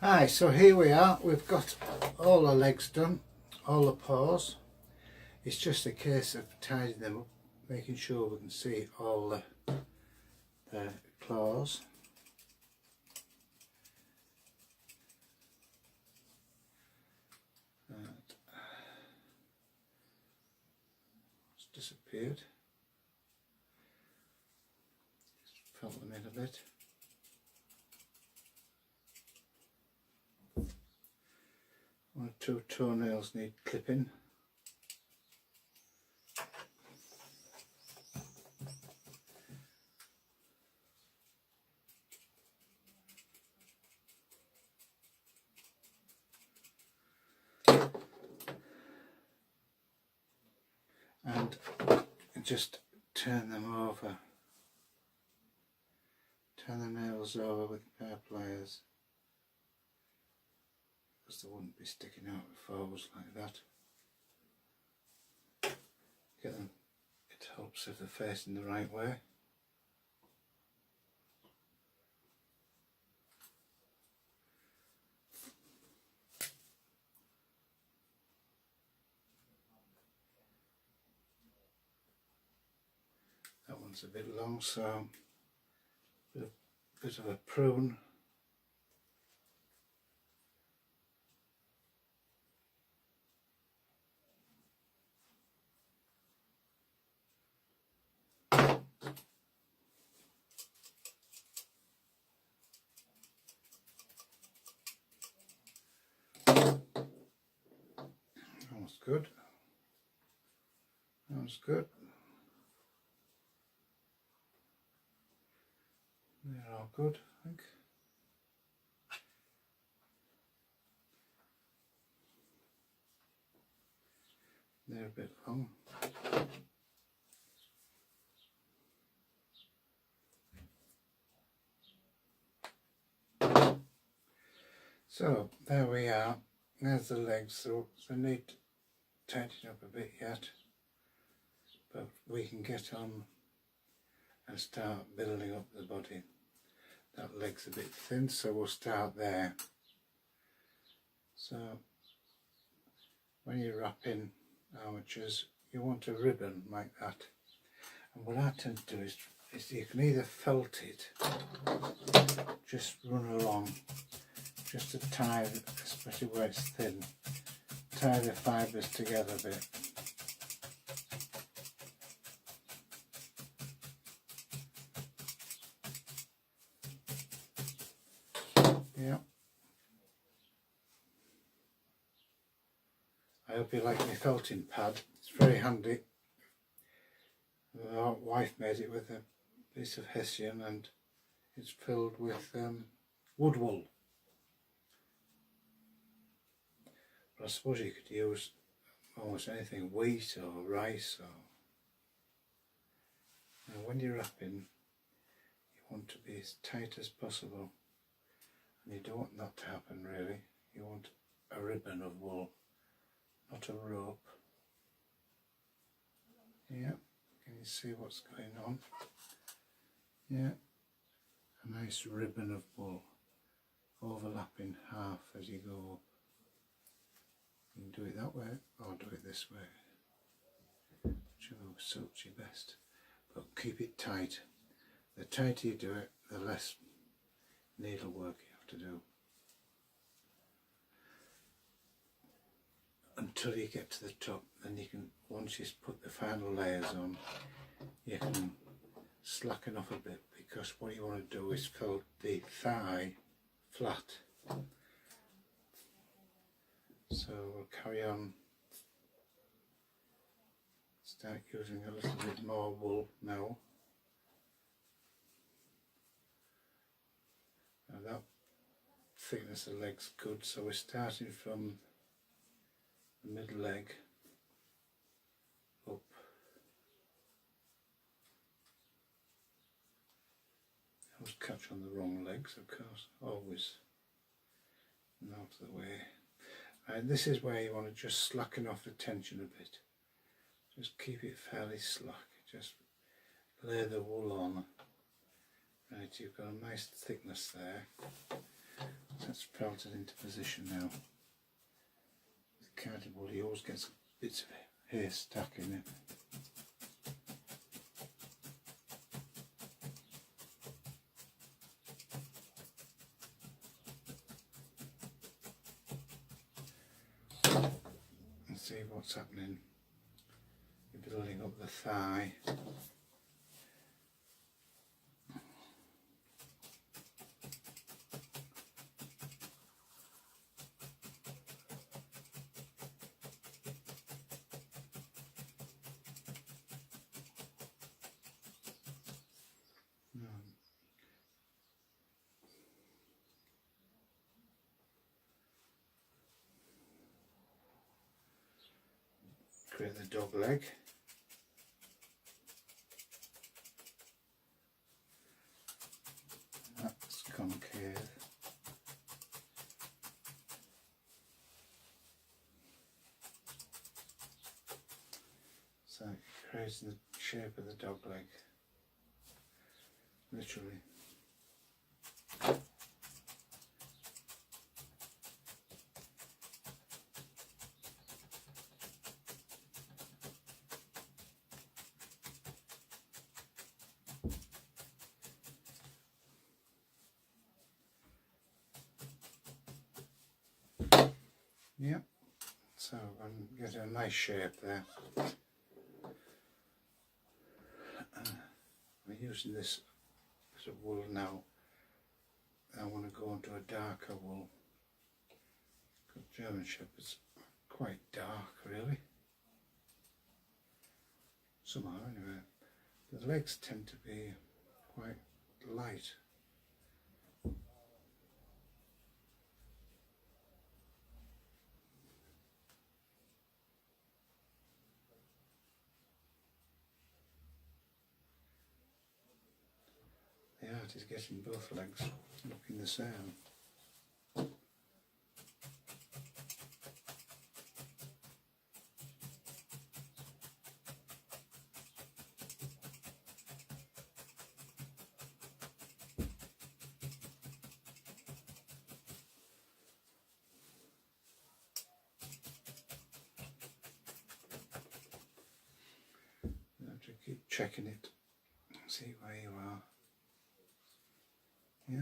Hi, so here we are. We've got all the legs done, all the paws. It's just a case of tidying them up, making sure we can see all the claws. It's disappeared. Just fill them in a bit. One or two toenails need clipping. And just turn them over. Turn the nails over with pair pliers, because they wouldn't be sticking out forwards like that. Get them, it helps if they're facing the right way. That one's a bit long, so a bit of a prune. Almost good. That was good. They're all good, I think. They're a bit long. So there we are. There's the legs. So they need tightening up a bit yet, but we can get on and start building up the body. That leg's a bit thin, so we'll start there. So when you're wrapping armatures, you want a ribbon like that. And what I tend to do is you can either felt it, just run along, just to tie, especially where it's thin, tie the fibres together a bit. Yeah. I hope you like my felting pad. It's very handy. My wife made it with a piece of hessian and it's filled with wood wool. But I suppose you could use almost anything, wheat or rice. Now when you're wrapping, you want to be as tight as possible, and you don't want that to happen really. You want a ribbon of wool, not a rope. Yeah, can you see what's going on? Yeah, a nice ribbon of wool overlapping half as you go up. You can do it that way or do it this way, whichever suits you best, but keep it tight. The tighter you do it, the less needlework you have to do, until you get to the top. Then you can, once you put the final layers on, you can slacken off a bit, because what you want to do is fill the thigh flat. So we'll carry on, start using a little bit more wool now. Now that thickness of leg's good, so we're starting from the mid leg up. I always catch on the wrong legs, of course, always out of the way. And this is where you want to just slacken off the tension a bit. Just keep it fairly slack, just lay the wool on. Right, you've got a nice thickness there. That's felted into position now. With carded wool, he always gets bits of hair stuck in it. And see what's happening. You're building up the thigh. Create the dog leg. That's concave. So it creates the shape of the dog leg. Literally. Yep, so I'm getting a nice shape there. I'm using this bit of wool now. I want to go into a darker wool. German Shepherd's quite dark, really. Some are anyway. The legs tend to be quite light. The art is getting both legs looking the same. You have to keep checking it, see where you are. Yeah.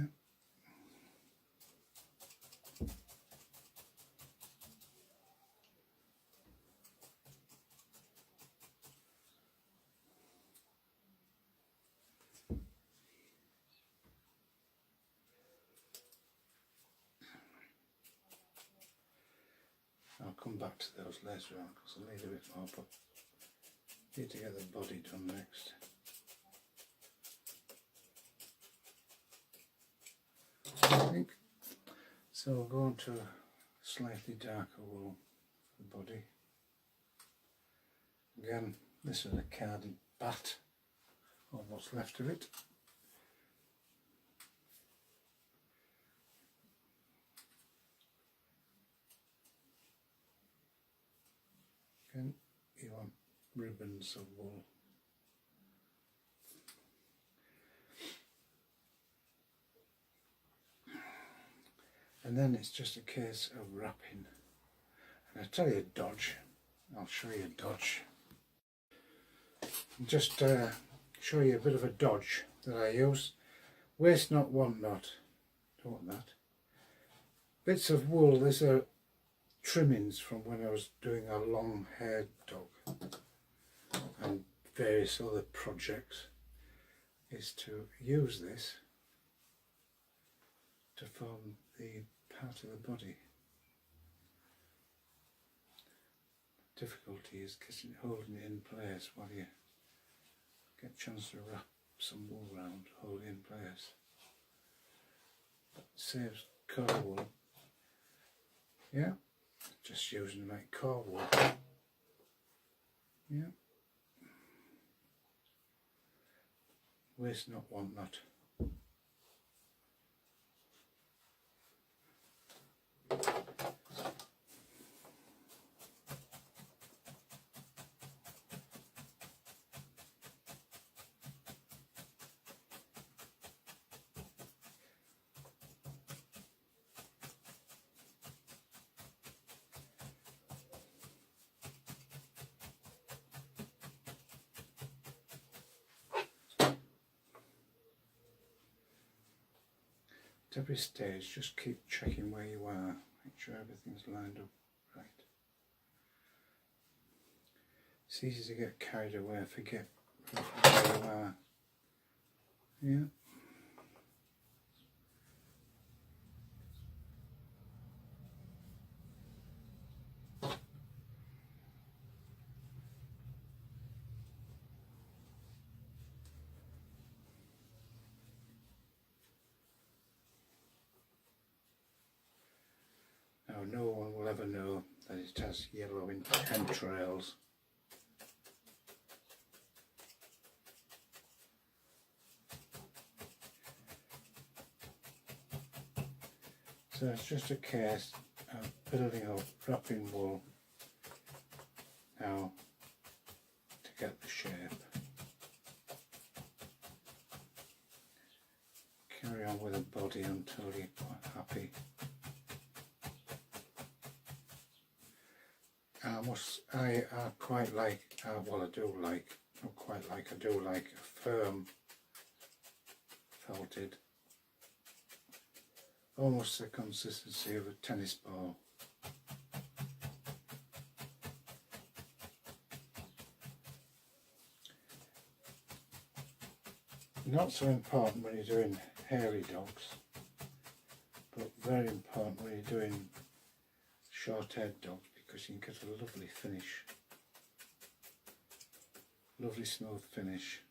I'll come back to those later on because I need a bit more, but need to get the body done next. I think so. We'll go on to a slightly darker wool for the body. Again, this is a carded bat, or what's left of it. Again, you want ribbons of wool. And then it's just a case of wrapping. And I tell you a dodge, I'll show you a dodge. Just show you a bit of a dodge that I use. Waste not, want not. Don't want that. Bits of wool, these are trimmings from when I was doing a long haired dog and various other projects, is to use this to form the part of the body. Difficulty is holding it in place while you get a chance to wrap some wool around, hold it in place. But saves core wool. Yeah, just using to make core wool. Yeah. Waste not, want not. At every stage, just keep checking where you are, make sure everything's lined up right. It's easy to get carried away, forget where you are. Yeah. Now no one will ever know that it has yellow entrails. So it's just a case of building up, wrapping wool now to get the shape. Carry on with the body until you're quite happy. I quite like, well I do like, not quite like, I do like a firm felted, almost the consistency of a tennis ball. Not so important when you're doing hairy dogs, but very important when you're doing short-haired dogs, because you can get a lovely finish, lovely smooth finish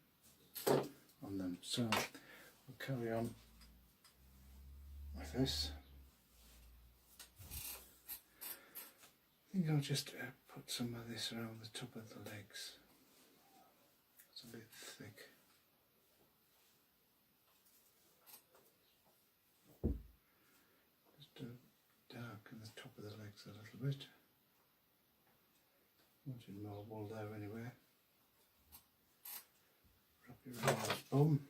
on them. So we'll carry on with this. I think I'll just put some of this around the top of the legs. It's a bit thick. Just darken the top of the legs a little bit. Wanted more wool there anyway. Wrap it around his bum.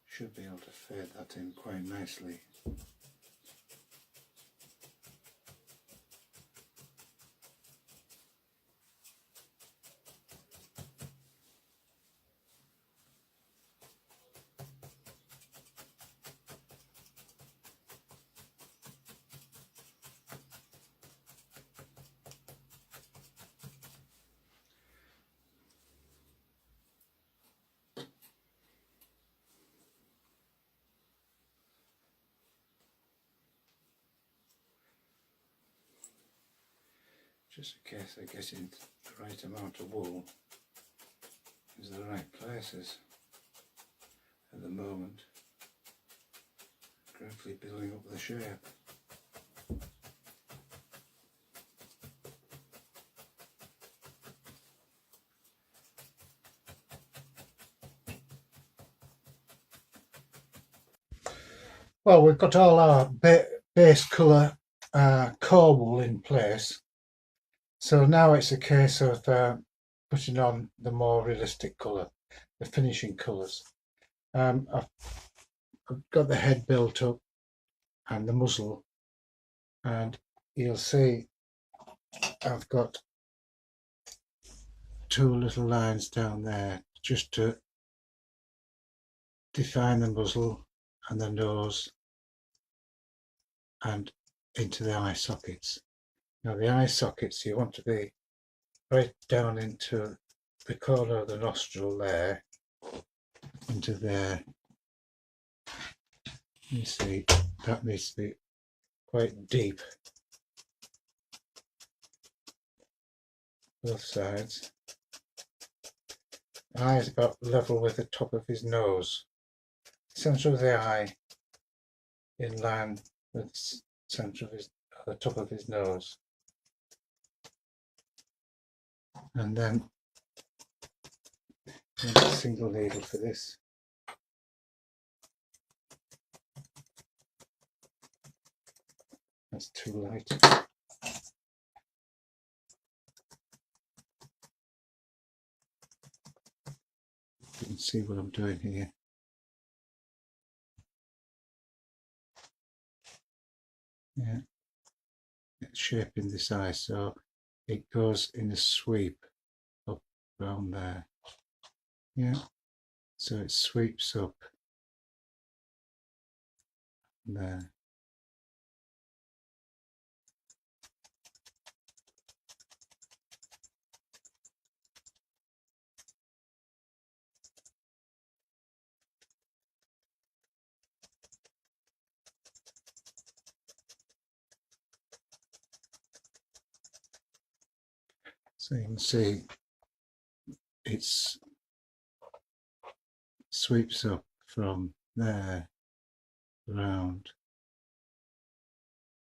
Should be able to fade that in quite nicely. Just a case of getting the right amount of wool in the right places at the moment, gradually building up the shape. Well, we've got all our base colour core wool in place. So now it's a case of putting on the more realistic colour, the finishing colours. I've got the head built up and the muzzle, and you'll see I've got two little lines down there just to define the muzzle and the nose and into the eye sockets. Now the eye sockets you want to be right down into the corner of the nostril there, into there. You see that needs to be quite deep, both sides. Eye is about level with the top of his nose. Centre of the eye in line with the centre of the top of his nose. And then a single needle for this. That's too light. You can see what I'm doing here. Yeah, it's shaping this eye, so it goes in a sweep up around there. Yeah, so it sweeps up there. So you can see it's sweeps up from there round.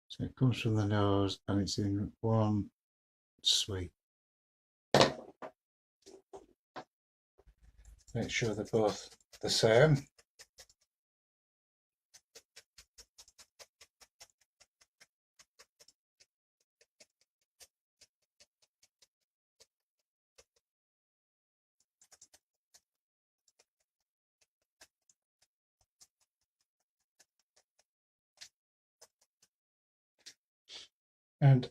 So it comes from the nose and it's in one sweep. Make sure they're both the same. And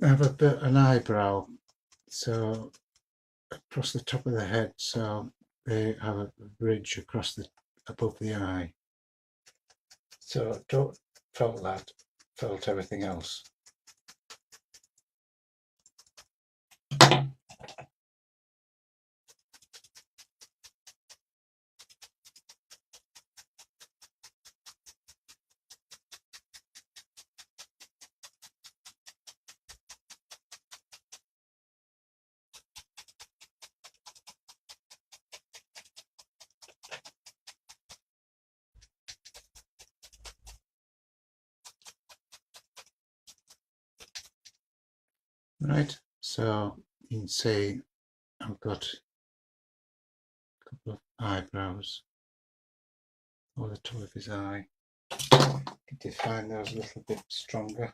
have an eyebrow, so across the top of the head, so they have a bridge across the above the eye. So don't felt that, felt everything else. Right, so you can see I've got a couple of eyebrows over the top of his eye. Define those a little bit stronger.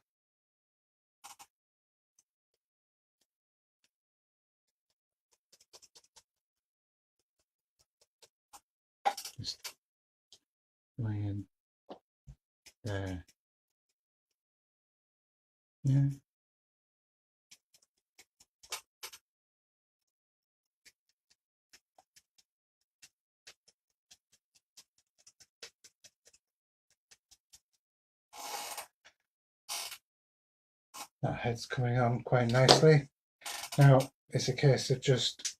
Just going in there. Yeah. That head's coming on quite nicely. Now it's a case of just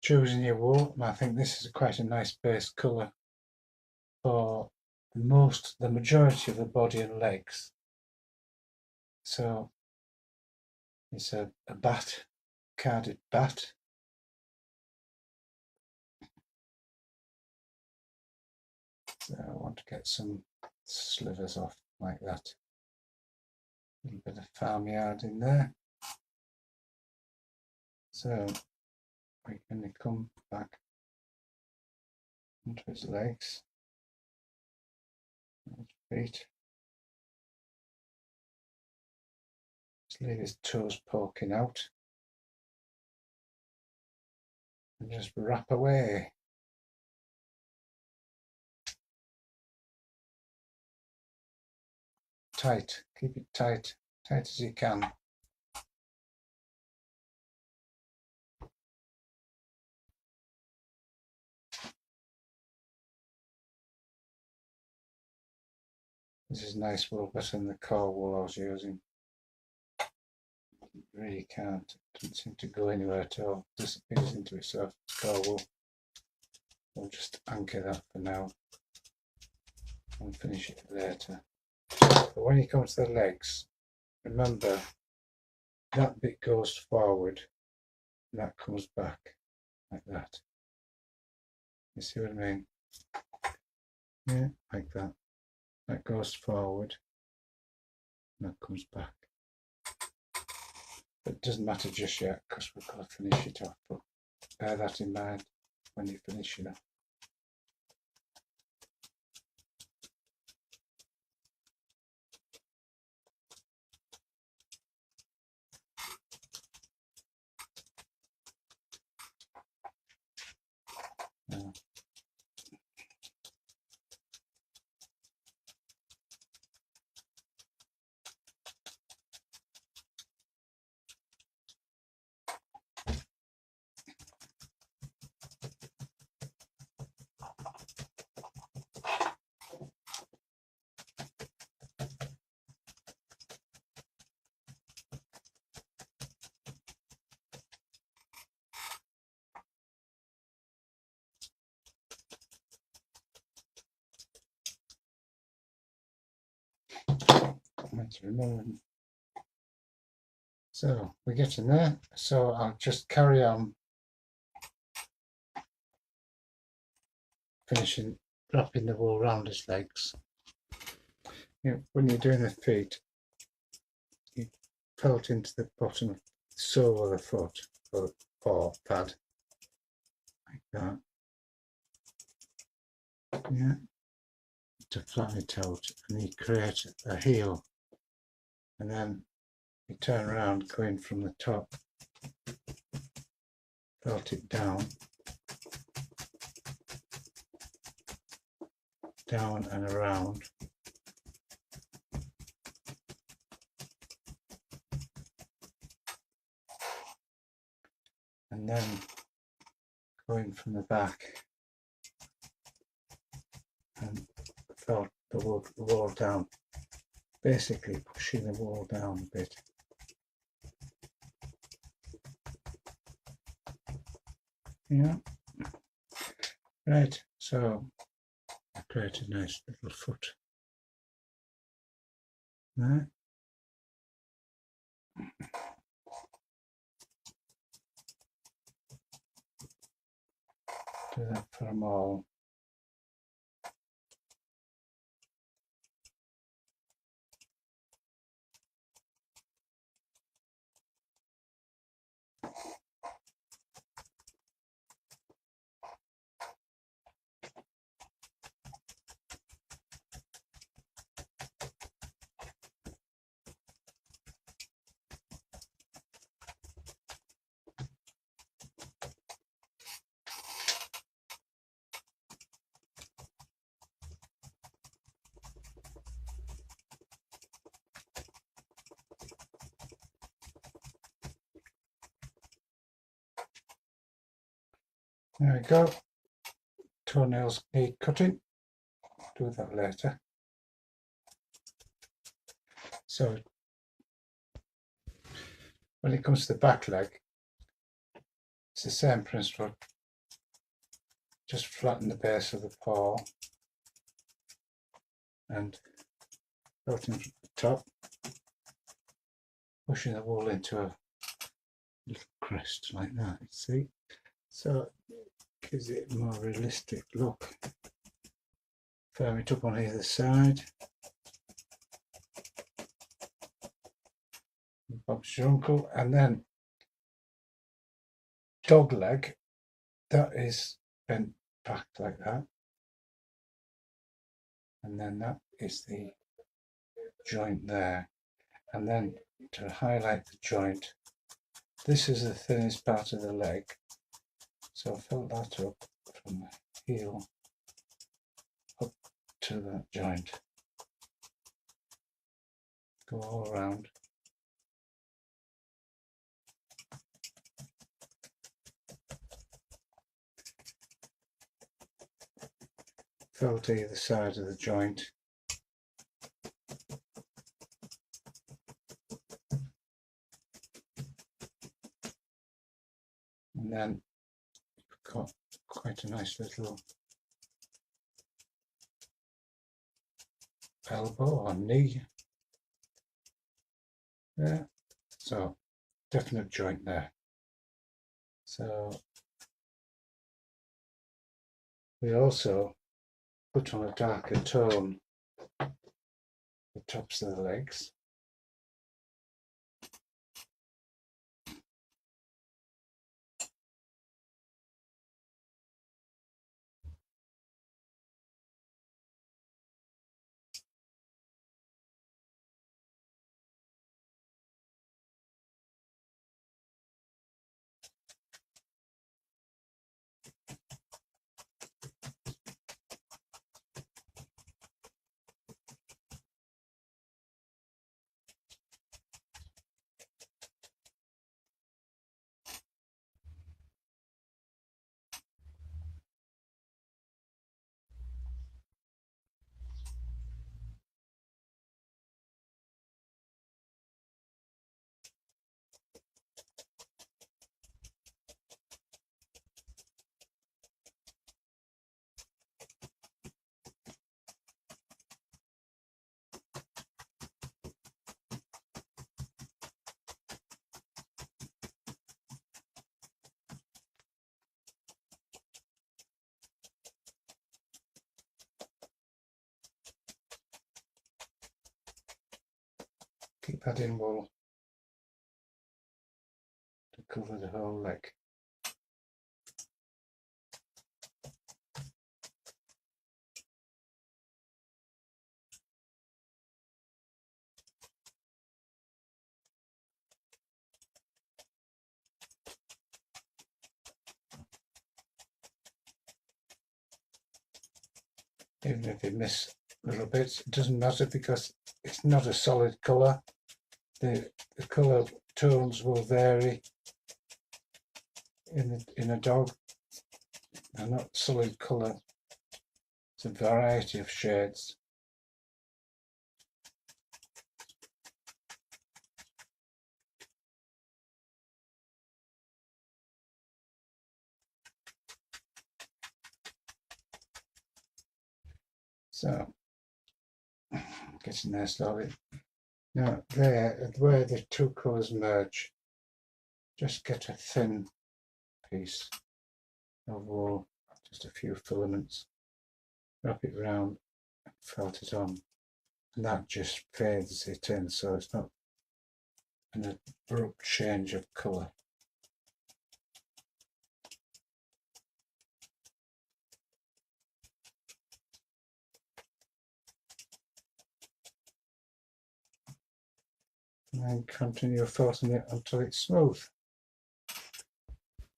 choosing your wool, and I think this is quite a nice base colour for the majority of the body and legs. So it's a bat, carded bat. So I want to get some slivers off like that. A little bit of farmyard in there. So we're going to come back onto his legs, his feet. Just leave his toes poking out. And just wrap away. Tight, keep it tight, tight as you can. This is nice wool, better than the core wool I was using. Really can't, doesn't seem to go anywhere at all, disappears into itself, core wool. We'll just anchor that for now and finish it later. But when you come to the legs, remember that bit goes forward and that comes back like that. You see what I mean? Yeah, like that. That goes forward and that comes back. But it doesn't matter just yet because we've got to finish it off. But bear that in mind when you finish it off. That's remembering. So we're getting there. So I'll just carry on finishing wrapping the wool around his legs. When you're doing the feet, you felt into the bottom of the sole of the foot or the paw pad like that. Yeah, to flatten it out, and you create a heel, and then you turn around going from the top, felt it down and around. And then going from the back and felt the wall down, basically pushing the wall down a bit. Yeah, right, so I create a nice little foot there. Do that for them all. There we go. Toenails need cutting. Do that later. So when it comes to the back leg, it's the same principle. Just flatten the base of the paw and floating from the top, pushing the wool into a little crest like that, you see. So it gives it a more realistic look. Firm it up on either side. Bob's your uncle, and then dog leg, that is bent back like that, and then that is the joint there. And then to highlight the joint, this is the thinnest part of the leg, so fill that up from the heel up to that joint, go all around. Fill to either side of the joint. And then you've got quite a nice little elbow or knee there. So definite joint there. So we also put on a darker tone the tops of the legs. padding wool to cover the whole leg. Even if you miss little bits, it doesn't matter because it's not a solid colour. The colour tones will vary in a dog. They're not solid colour. It's a variety of shades. So, getting there slowly. Now, there, where the two colours merge, just get a thin piece of wool, just a few filaments, wrap it round and felt it on, and that just fades it in, so it's not an abrupt change of colour. And then continue felting it until it's smooth.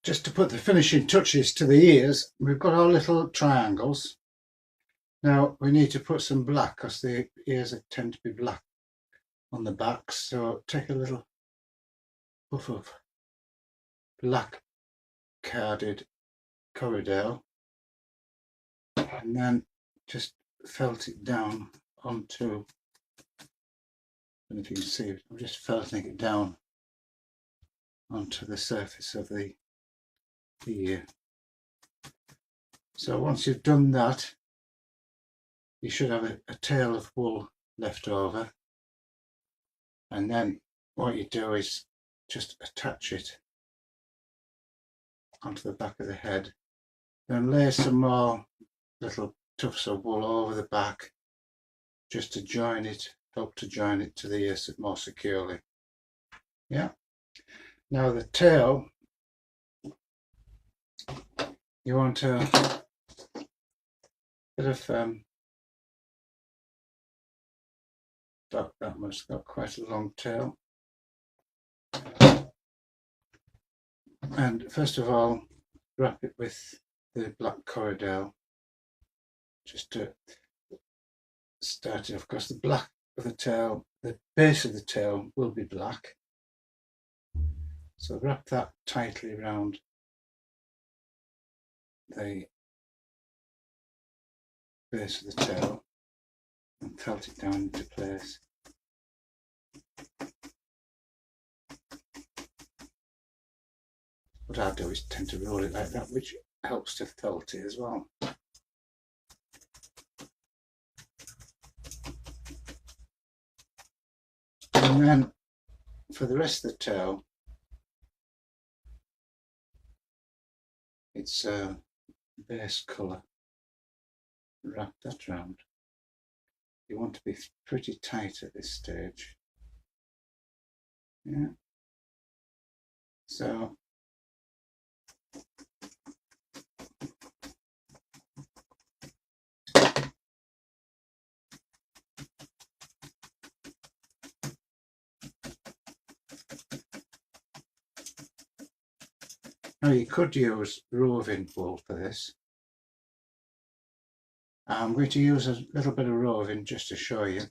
Just to put the finishing touches to the ears, we've got our little triangles. Now we need to put some black because the ears tend to be black on the backs, so take a little puff of black carded Corriedale and then just felt it down onto, I don't know if you can see it, I'm just felting it down onto the surface of the ear. So once you've done that, you should have a tail of wool left over, and then what you do is just attach it onto the back of the head, then lay some more little tufts of wool over the back just to join it, help to join it to the ears more securely. Yeah. Now the tail, you want a bit of about that much, got quite a long tail. And first of all, wrap it with the black Corriedale just to start it off, because the black of the tail, the base of the tail will be black. So wrap that tightly around the base of the tail and felt it down into place. What I do is tend to roll it like that, which helps to felt it as well. And then for the rest of the tail, it's a base colour. Wrap that round. You want to be pretty tight at this stage. Yeah. So now you could use roving wool for this. I'm going to use a little bit of roving just to show you.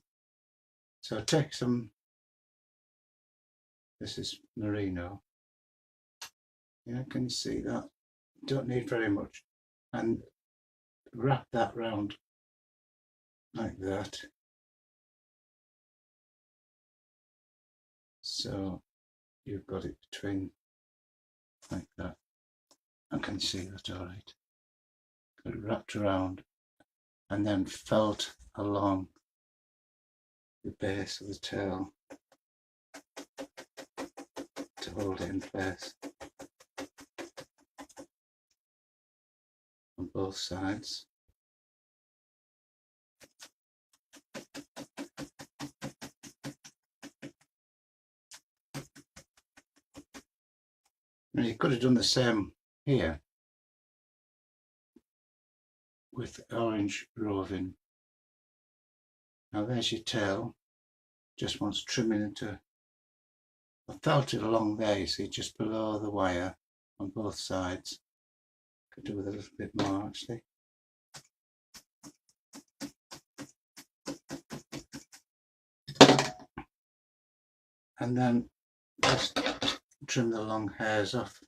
So take some, this is merino. Yeah, can you see that? Don't need very much. And wrap that round like that. So you've got it between like that. I can see that all right. Got it wrapped around and then felt along the base of the tail to hold it in place on both sides. Now you could have done the same here with orange roving. Now there's your tail, just wants trimming into, I felt it along there, you see, just below the wire on both sides. Could do with a little bit more actually. And then just trim the long hairs off.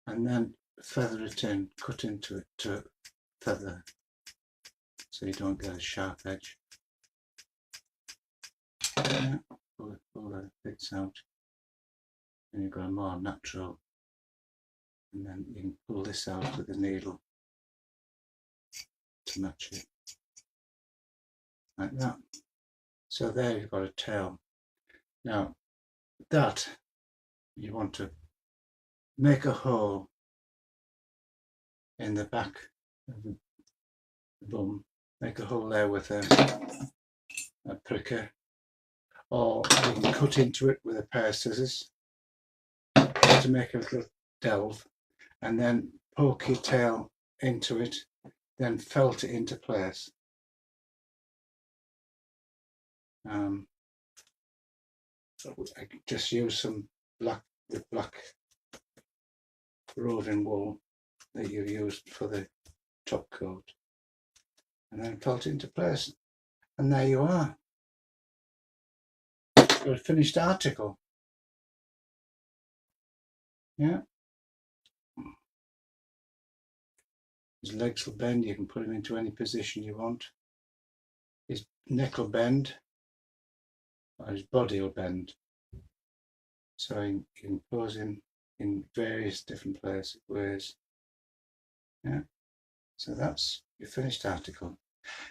And then feather it in, cut into it to feather, so you don't get a sharp edge. Yeah, pull the bits out, and you've got a more natural, and then you can pull this out with a needle to match it, like that. So there you've got a tail. Now that you want to make a hole in the back of the bum, make a hole there with a pricker, or you can cut into it with a pair of scissors to make a little delve, and then poke your tail into it, then felt it into place. So I just use some black roving wool that you used for the top coat, and then felt it into place, and there you are. Got a finished article. Yeah. His legs will bend, you can put him into any position you want. His neck will bend, or his body will bend. So you can pose him in various different ways. Yeah. So that's your finished article.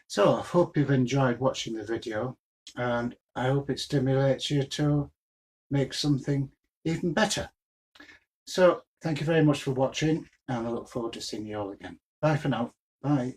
So I hope you've enjoyed watching the video, and I hope it stimulates you to make something even better. So thank you very much for watching, and I look forward to seeing you all again. Bye for now. Bye.